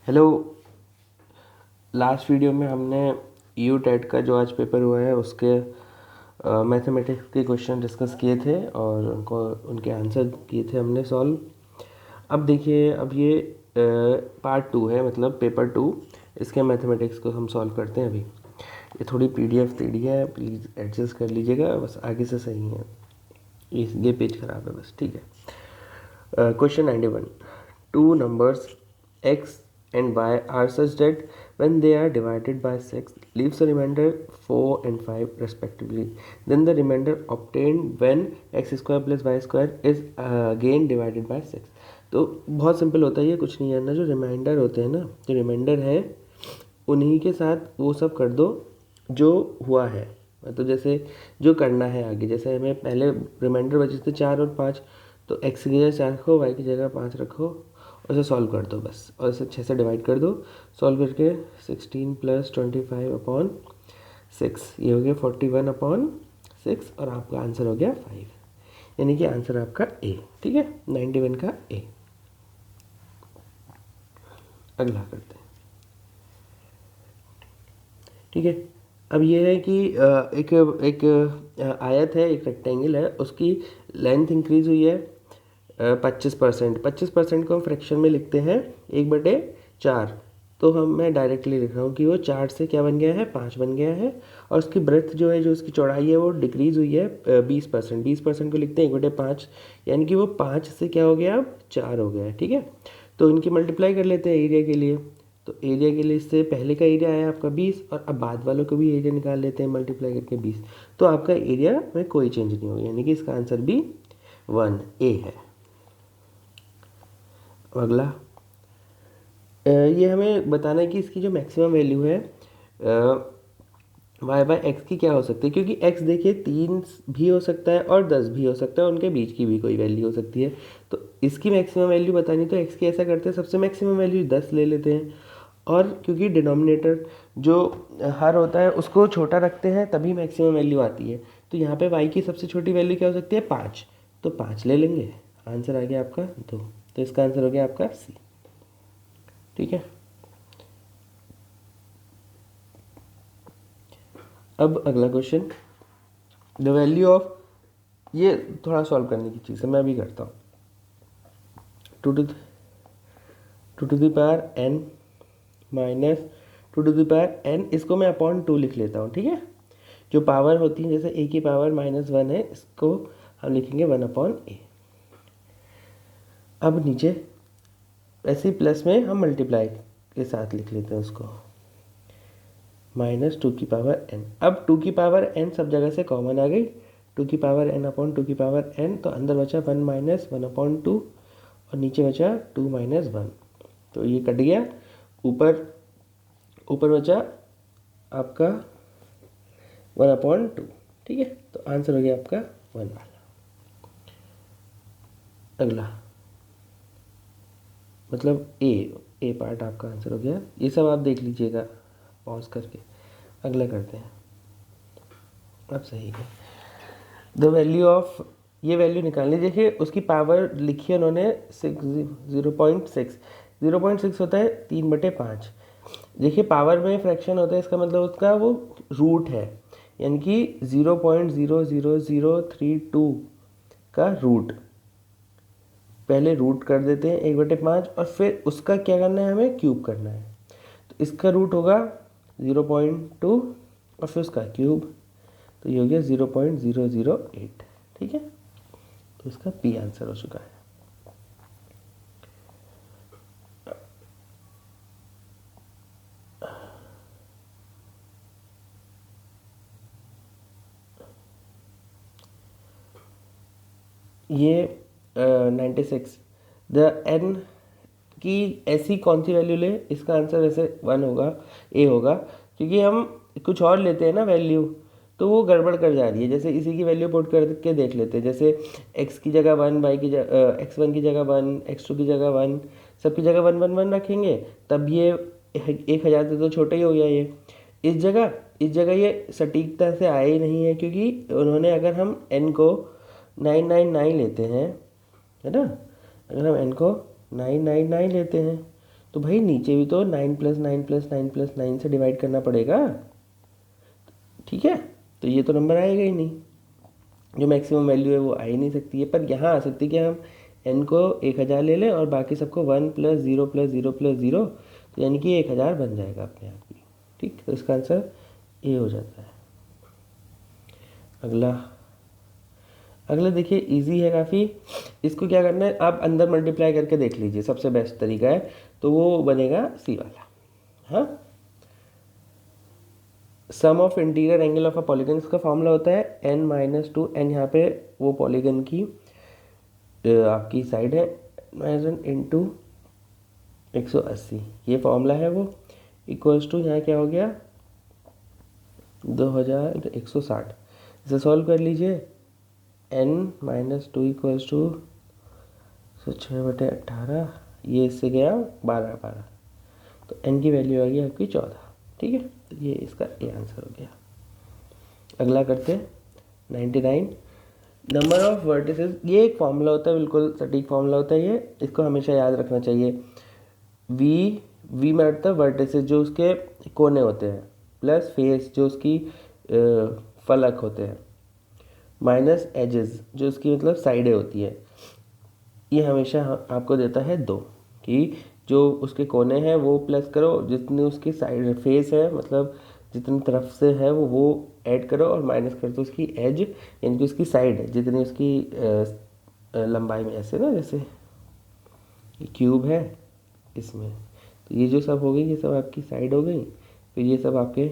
Hello. Last video में हमने you TET का जो आज पेपर हुआ है उसके मैथमेटिक्स के क्वेश्चन डिस्कस किए थे और उनके आंसर किए थे हमने सॉल्व। अब देखिए, अब ये पार्ट 2 है, मतलब पेपर 2। इसके मैथमेटिक्स को हम सॉल्व करते हैं। अभी ये थोड़ी पीडीएफ टेढ़ी है, प्लीज़ एडजस्ट कर लीजिएगा, बस आगे से सही है। ये पेज खराब है बस, ठीक है। Question 91। Two numbers x and y are such that when they are divided by 6 leaves a remainder 4 and 5 respectively. Then the remainder obtained when x square plus y square is again divided by 6. तो बहुत simple होता है ये, कुछ नहीं करना। जो reminder होते हैं ना, जो रिमाइंडर है उन्हीं के साथ वो सब कर दो जो हुआ है। तो जैसे जो करना है आगे, जैसे हमें पहले रिमाइंडर बचे थे 4 और 5, तो x की जगह 4 रखो, y की जगह 5 रखो और इसे सॉल्व कर दो बस, और इसे 6 से डिवाइड कर दो। सॉल्व करके 16 + 25/6 ये हो गया 41/6 और आपका आंसर हो गया 5, यानी कि आंसर आपका ए। ठीक है, 91 का ए। अगला करते हैं। ठीक है, अब ये है कि एक एक आयत है, एक रेक्टेंगल है, उसकी लेंथ इंक्रीज हुई है 25%। 25% को हम फ्रैक्शन में लिखते हैं 1/4। तो मैं डायरेक्टली लिख रहा हूँ कि वो 4 से क्या बन गया है, 5 बन गया है। और उसकी ब्रेथ जो है, जो उसकी चौड़ाई है, वो डिक्रीज़ हुई है 20%। 20% को लिखते हैं 1/5, यानी कि वो 5 से क्या हो गया, अब 4 हो गया है। ठीक है, तो इनकी मल्टीप्लाई कर लेते हैं एरिया के लिए। तो एरिया के लिए इससे पहले का एरिया आया आपका 20, और अब बाद वालों को भी एरिया निकाल लेते हैं मल्टीप्लाई करके 20। तो आपका एरिया में कोई चेंज नहीं होगा, यानी कि इसका आंसर भी 1A है। अगला ये हमें बताना है कि इसकी जो मैक्सिमम वैल्यू है y/x की क्या हो सकती है, क्योंकि x देखिए 3 भी हो सकता है और 10 भी हो सकता है, उनके बीच की भी कोई वैल्यू हो सकती है। तो इसकी मैक्सिमम वैल्यू बतानी, तो x की ऐसा करते हैं, सबसे मैक्सिमम वैल्यू 10 ले लेते हैं, और क्योंकि डिनोमिनेटर जो हर होता है उसको छोटा रखते हैं तभी मैक्सिमम वैल्यू आती है। तो यहाँ पे y की सबसे छोटी वैल्यू क्या हो सकती है, 5, तो 5 ले लेंगे। आंसर आ गया आपका 2, तो इसका आंसर हो गया आपका सी। ठीक है, अब अगला क्वेश्चन, द वैल्यू ऑफ, ये थोड़ा सॉल्व करने की चीज़ है, मैं अभी करता हूँ। 2n माइनस 2n, इसको मैं अपॉन 2 लिख लेता हूँ। ठीक है, जो पावर होती है, जैसे a की पावर -1 है, इसको हम लिखेंगे 1/a। अब नीचे ऐसे ही प्लस में हम मल्टीप्लाई के साथ लिख लेते हैं उसको, -2n। अब 2n सब जगह से कॉमन आ गई, 2n/2n, तो अंदर बचा 1 - 1/2 और नीचे बचा 2 - 1, तो ये कट गया। ऊपर बचा आपका 1/2। ठीक है, तो आंसर हो गया आपका 1 वाला। अगला मतलब ए पार्ट आपका आंसर हो गया। ये सब आप देख लीजिएगा पॉज करके। अगला करते हैं, अब सही है। द वैल्यू ऑफ, ये वैल्यू निकालनी, देखिए उसकी पावर लिखी है उन्होंने 0.6। 0.6 होता है 3/5। देखिए पावर में फ्रैक्शन होता है, इसका मतलब उसका वो रूट है, यानी कि 0.00032 का रूट। पहले रूट कर देते हैं 1/5, और फिर उसका क्या करना है, हमें क्यूब करना है। तो इसका रूट होगा 0.2 और फिर उसका क्यूब, तो ये हो गया 0.008। ठीक है, तो इसका पी आंसर हो चुका है। ये 96, द एन की ऐसी कौन सी वैल्यू ले, इसका आंसर वैसे 1 होगा, ए होगा, क्योंकि हम कुछ और लेते हैं ना वैल्यू, तो वो गड़बड़ कर जा रही है। जैसे इसी की वैल्यू पुट करके देख लेते हैं, जैसे x की जगह 1, y की जगह x1 की जगह 1, x2 की जगह 1, सबकी जगह 1 1 1 रखेंगे, तब ये 1000 से तो छोटा ही हो गया ये। इस जगह ये सटीकता से आया ही नहीं है, क्योंकि उन्होंने, अगर हम n को 999 लेते हैं, है ना, अगर हम n को 999 लेते हैं, तो भाई नीचे भी तो 9 + 9 + 9 + 9 से डिवाइड करना पड़ेगा, ठीक है। तो ये तो नंबर आएगा ही नहीं, जो मैक्सिमम वैल्यू है वो आ ही नहीं सकती है। पर यहाँ आ सकती है कि हम n को 1000 ले लें और बाकी सबको 1 + 0 + 0 + 0, तो यानी कि 1000 बन जाएगा अपने आप ही, ठीक। तो इसका आंसर ए हो जाता है। अगला अगला देखिए इजी है काफ़ी। इसको क्या करना है, आप अंदर मल्टीप्लाई करके देख लीजिए, सबसे बेस्ट तरीका है। तो वो बनेगा सी वाला। हाँ, sum of interior angle of a polygon, इसका फॉर्मूला होता है n-2। n यहाँ पे वो पॉलीगन की आपकी साइड है, -1 इंटू 180, ये फॉर्मूला है वो। इक्वल्स टू यहाँ क्या हो गया 2160। इसे सॉल्व कर लीजिए, n-2 इक्वल्स टू 6/18, ये इससे गया 12, तो n की वैल्यू आ गई आपकी 14, ठीक है। तो ये इसका ए आंसर हो गया। अगला करते हैं 99, नंबर ऑफ वर्टिसेस। ये एक फॉर्मूला होता है, बिल्कुल सटीक फॉर्मूला होता है ये, इसको हमेशा याद रखना चाहिए। वी में अर्थ वर्टिसेस जो उसके कोने होते हैं, प्लस फेस जो उसकी फलक होते हैं, माइनस एजेस जो उसकी मतलब साइडें होती है। ये हमेशा आपको देता है 2, कि जो उसके कोने हैं वो प्लस करो, जितनी उसकी साइड फेस है मतलब जितनी तरफ से है वो ऐड करो, और माइनस कर दो उसकी एज, यानी कि उसकी साइड है जितनी उसकी लंबाई में, ऐसे ना, जैसे क्यूब है इसमें, तो ये जो सब हो गई ये सब आपकी साइड हो गई, फिर ये सब आपके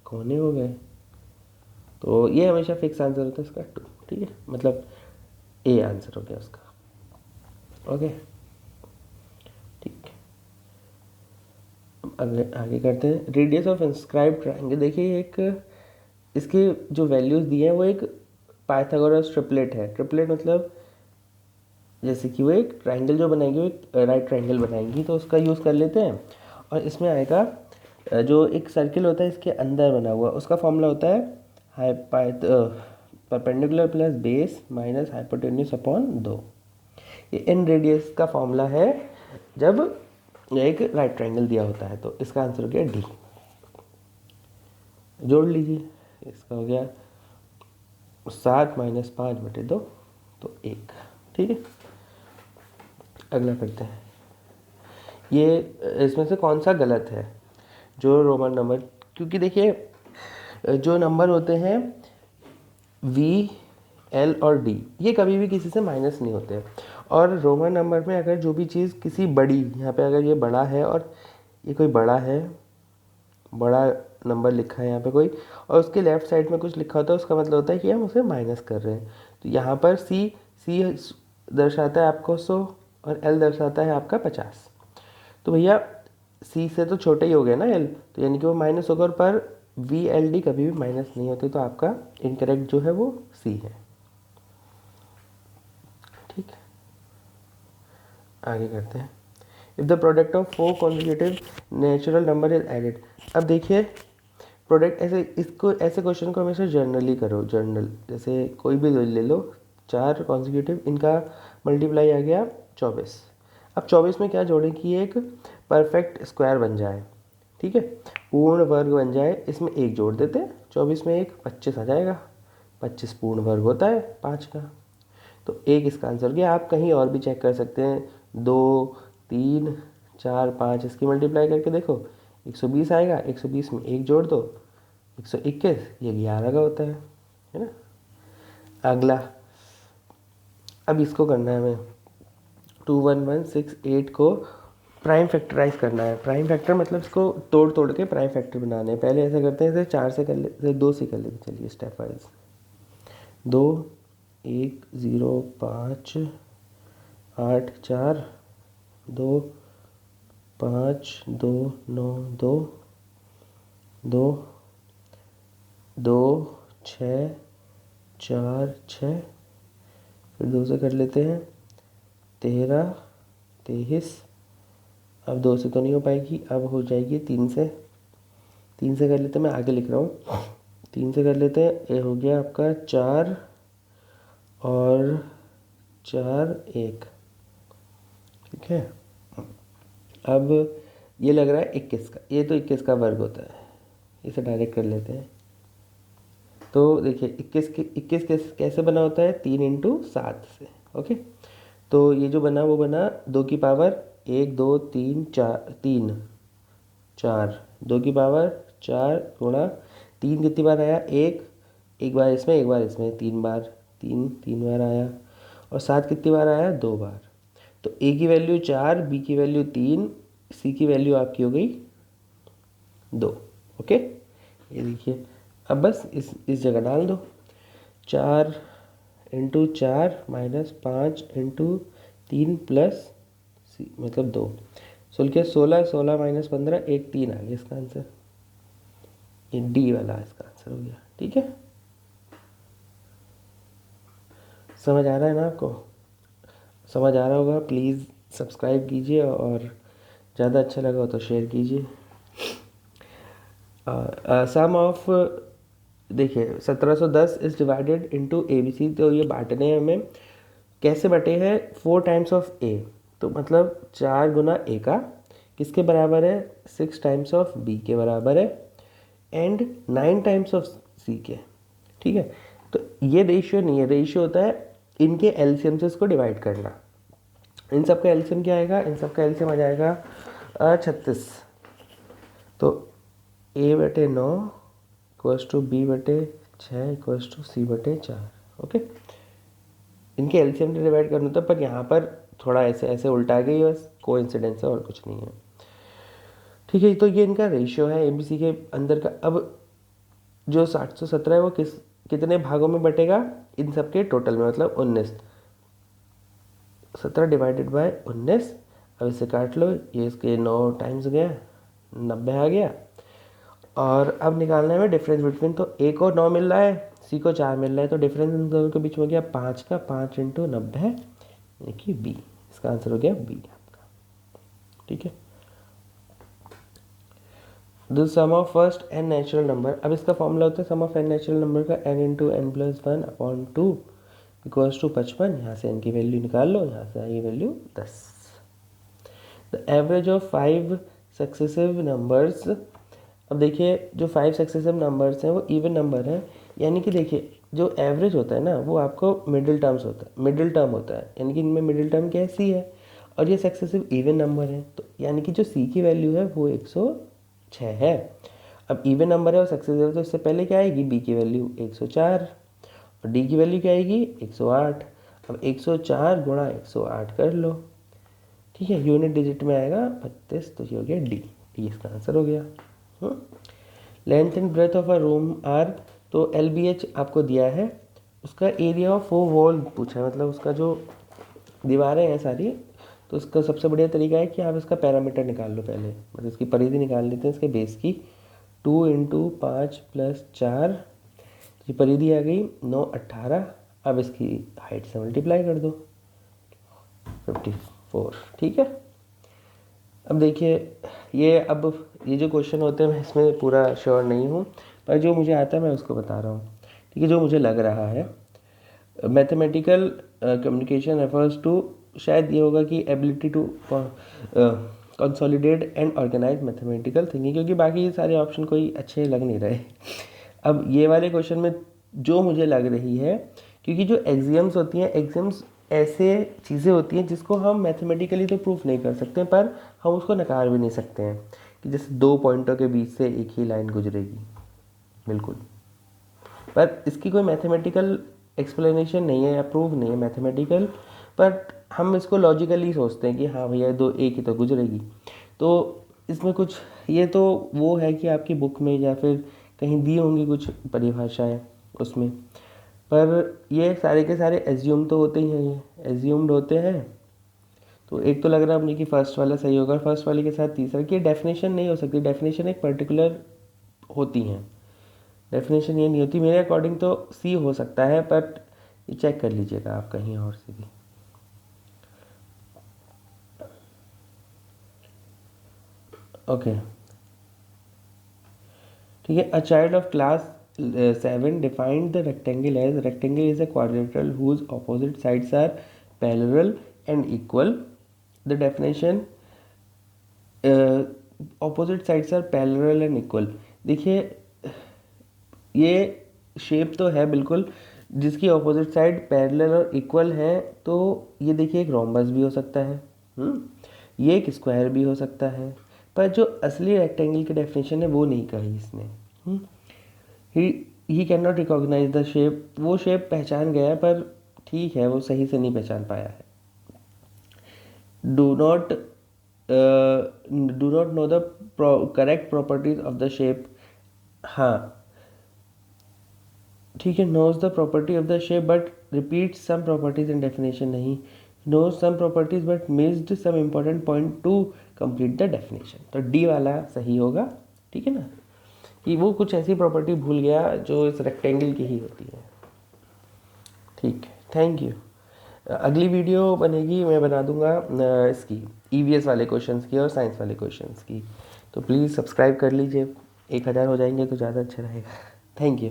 कोने हो गए। तो ये हमेशा फिक्स आंसर होता है इसका 2, ठीक है, मतलब ए आंसर हो गया उसका। ओके, ठीक। आगे करते हैं रेडियस ऑफ इंस्क्राइब ट्रायंगल। देखिए एक इसके जो वैल्यूज़ दिए हैं वो एक पाइथागोरस ट्रिपलेट है। ट्रिपलेट मतलब जैसे कि वो एक ट्रायंगल जो बनाएंगे, वो एक राइट ट्रायंगल बनाएंगी, तो उसका यूज़ कर लेते हैं। और इसमें आएगा जो एक सर्किल होता है इसके अंदर बना हुआ, उसका फॉर्मूला होता है perpendicular plus base minus hypotenuse upon 2। ये एन रेडियस का फॉर्मूला है जब एक राइट ट्रायंगल दिया होता है। तो इसका आंसर हो गया डी। जोड़ लीजिए, इसका हो गया 7 - 5/2, तो 1, ठीक है। अगला करते हैं, ये इसमें से कौन सा गलत है, जो रोमन नंबर, क्योंकि देखिए जो नंबर होते हैं वी, एल और डी, ये कभी भी किसी से माइनस नहीं होते। और रोमन नंबर में अगर जो भी चीज़ किसी बड़ी, यहाँ पे अगर ये बड़ा है और ये कोई बड़ा है, बड़ा नंबर लिखा है यहाँ पे कोई, और उसके लेफ्ट साइड में कुछ लिखा होता है, उसका मतलब होता है कि हम उसे माइनस कर रहे हैं। तो यहाँ पर सी दर्शाता है आपको 100 और एल दर्शाता है आपका 50। तो भैया सी से तो छोटा ही हो गया ना एल, तो यानी कि वो माइनस होगा, पर वी एल डी कभी भी माइनस नहीं होते, तो आपका इनकरेक्ट जो है वो सी है, ठीक है। आगे करते हैं, if the product of 4 consecutive natural number is added. अब देखिए प्रोडक्ट ऐसे, इसको ऐसे क्वेश्चन को हमेशा जर्नली करो, जर्नल, जैसे कोई भी ले लो, 4 कॉन्जिक्यूटिव, इनका मल्टीप्लाई आ गया 24। अब 24 में क्या जोड़ें कि एक परफेक्ट स्क्वायर बन जाए, ठीक है, पूर्ण वर्ग बन जाए, इसमें एक जोड़ देते हैं, 24 में एक 25 आ जाएगा, 25 पूर्ण वर्ग होता है 5 का, तो एक इसका आंसर गया। आप कहीं और भी चेक कर सकते हैं, 2, 3, 4, 5, इसकी मल्टीप्लाई करके देखो 120 आएगा, 120 में एक जोड़ दो 121, ये 11 का होता है ना। अगला, अब इसको करना है हमें 21168 को प्राइम फैक्टराइज करना है। प्राइम फैक्टर मतलब इसको तोड़ तोड़ के प्राइम फैक्टर बनाने हैं। पहले ऐसा करते हैं, इसे 4 से कर लेते, 2 से कर लेते, चलिए स्टेप वाइज। 2 1 0 5 8 4 2 5 2 9 2 2 2 6 4 6, फिर 2 से कर लेते हैं 13 23। अब 2 से तो नहीं हो पाएगी, अब हो जाएगी 3 से। 3 से कर लेते हैं, मैं आगे लिख रहा हूँ, 3 से कर लेते हैं, ये हो गया आपका 4 और 4 1, ठीक है। अब ये लग रहा है 21 का, ये तो 21 का वर्ग होता है, इसे डायरेक्ट कर लेते हैं। तो देखिए 21 कैसे बना होता है, 3 इंटू 7 से। ओके, तो ये जो बना वो बना 2 की पावर 1 2 3 4 3 4, 2 की पावर 4 गुणा 3 कितनी बार आया, एक बार इसमें एक बार इसमें, 3 बार, 3 बार आया। और 7 कितनी बार आया, 2 बार। तो ए की वैल्यू 4, बी की वैल्यू 3, सी की वैल्यू आपकी हो गई 2। ओके, ये देखिए, अब बस इस जगह डाल दो, 4 इंटू 4 माइनस 5 इंटू 3 प्लस सी मतलब 2, सोल के 16, 16 माइनस 15, 1 3 आ गया इसका आंसर। ये डी वाला इसका आंसर हो गया। ठीक है, समझ आ रहा है ना आपको? समझ आ रहा होगा, प्लीज़ सब्सक्राइब कीजिए और ज़्यादा अच्छा लगा हो तो शेयर कीजिए। सम ऑफ, देखिए 1710 is divided into A B C, तो ये बांटने हैं हमें, कैसे बटे हैं, 4 टाइम्स ऑफ ए, तो मतलब 4 गुना ए का किसके बराबर है, 6 टाइम्स ऑफ बी के बराबर है, एंड 9 टाइम्स ऑफ सी के। ठीक है, तो ये रेशियो नहीं है, रेशियो होता है इनके एलसीएम से इसको डिवाइड करना। इन सब का एलसीएम क्या आएगा, इन सब का एलसीएम आ जाएगा 36। तो a बटे 9 इक्वल्स टू बी बटे 6 इक्वल्स टू सी बटे 4। ओके, इनके एलसीएम से डिवाइड करना था, पर यहाँ पर थोड़ा ऐसे ऐसे उल्टा गई, बस कोइंसिडेंस है और कुछ नहीं है। ठीक है, तो ये इनका रेशियो है एबीसी के अंदर का। अब जो 717 है वो कितने भागों में बटेगा, इन सब के टोटल में, मतलब 19, 17 डिवाइडेड बाय 19। अब इसे काट लो, ये इसके 9 टाइम्स गया, 90 आ गया। और अब निकालना है हमें डिफरेंस बिटवीन, तो ए को 9 मिल रहा है, सी को 4 मिल रहा है, तो डिफरेंस इन दोनों के बीच में हो गया 5 का, 5 इंटू 90 यानी कि बी, इसका आंसर हो गया बी आपका। ठीक है, the sum of first n natural number, अब इसका फॉर्मूला होता है sum of n natural number का n into n plus 1 upon 2 equals to 55। यहाँ से n की वैल्यू निकाल लो, यहाँ से आई value 10। The average of 5 successive numbers, अब देखिए जो 5 सक्सेसिव नंबर्स हैं वो इवन नंबर हैं, यानी कि देखिए जो एवरेज होता है ना वो आपको मिडिल टर्म्स होता है, मिडिल टर्म होता है, यानी कि इनमें मिडिल टर्म क्या है, सी है, और ये सक्सेसिव इवन नंबर है, तो यानी कि जो सी की वैल्यू है वो 106 है। अब इवन नंबर है और सक्सेसिव, तो इससे पहले क्या आएगी, बी की वैल्यू 104 और डी की वैल्यू क्या आएगी 108। अब 104 गुणा 108 कर लो, ठीक है, यूनिट डिजिट में आएगा 32, तो ये हो गया डी, डी इसका आंसर हो गया। Length and breadth of a room are, तो LBH आपको दिया है, उसका एरिया ऑफ वो वॉल पूछा है, मतलब उसका जो दीवारें हैं सारी, तो उसका सबसे बढ़िया तरीका है कि आप इसका पैरामीटर निकाल लो पहले, मतलब इसकी परिधि निकाल लेते हैं इसके बेस की। 2 इंटू 5 प्लस 4, ये परिधि आ गई 9 18। अब इसकी हाइट से मल्टीप्लाई कर दो, 54। ठीक है, अब देखिए ये जो क्वेश्चन होते हैं मैं इसमें पूरा श्योर नहीं हूँ, पर जो मुझे आता है मैं उसको बता रहा हूँ। ठीक है, जो मुझे लग रहा है, मैथमेटिकल कम्युनिकेशन रेफर्स टू, शायद ये होगा कि ability to consolidate and organise mathematical thinking, क्योंकि बाकी सारे ऑप्शन कोई अच्छे लग नहीं रहे। अब ये वाले क्वेश्चन में जो मुझे लग रही है, क्योंकि जो एक्सियम्स होती हैं, एक्सियम्स ऐसे चीज़ें होती हैं जिसको हम मैथमेटिकली तो प्रूफ नहीं कर सकते, पर हम उसको नकार भी नहीं सकते हैं, कि जैसे 2 पॉइंटों के बीच से एक ही लाइन गुजरेगी, बिल्कुल, पर इसकी कोई मैथमेटिकल एक्सप्लेनेशन नहीं है या प्रूफ नहीं है मैथमेटिकल, पर हम इसको लॉजिकली सोचते हैं कि हाँ भैया दो एक ही तो गुजरेगी। तो इसमें कुछ ये तो वो है कि आपकी बुक में या फिर कहीं दी होंगी कुछ परिभाषाएं उसमें, पर ये सारे के सारे एज्यूम तो होते ही हैं, ये एज्यूम्ड होते हैं। तो एक तो लग रहा है मुझे कि फर्स्ट वाला सही होगा, फर्स्ट वाले के साथ तीसरा, कि डेफिनेशन नहीं हो सकती, डेफिनेशन एक पर्टिकुलर होती हैं, डेफिनेशन ये नहीं होती मेरे अकॉर्डिंग, तो सी हो सकता है, बट ये चेक कर लीजिएगा आप कहीं और से भी। ओके, ठीक है, a child of class 7 defined the rectangle as, rectangle is a quadrilateral whose opposite sides are parallel and equal. The definition opposite sides are parallel and equal. देखिए ये शेप तो है बिल्कुल जिसकी ऑपोजिट साइड पैरेलल और equal है, तो ये देखिए एक रोम्बस भी हो सकता है, ये एक स्क्वायर भी हो सकता है, पर जो असली रेक्टेंगल की डेफिनेशन है वो नहीं कही इसने। He can not recognise the shape, वो शेप पहचान गया पर ठीक है वो सही से नहीं पहचान पाया है। Do not know the correct properties of the shape. हाँ ठीक है, knows the property of the shape but repeat some properties in definition, नहीं knows some properties but missed some important point to complete the definition. तो D वाला सही होगा, ठीक है ना, कि वो कुछ ऐसी प्रॉपर्टी भूल गया जो इस रेक्टेंगल की ही होती है। ठीक है, थैंक यू। अगली वीडियो बनेगी, मैं बना दूंगा इसकी ईवीएस वाले क्वेश्चंस की और साइंस वाले क्वेश्चंस की, तो प्लीज़ सब्सक्राइब कर लीजिए। 1000 हो जाएंगे तो ज़्यादा अच्छा रहेगा। Thank you.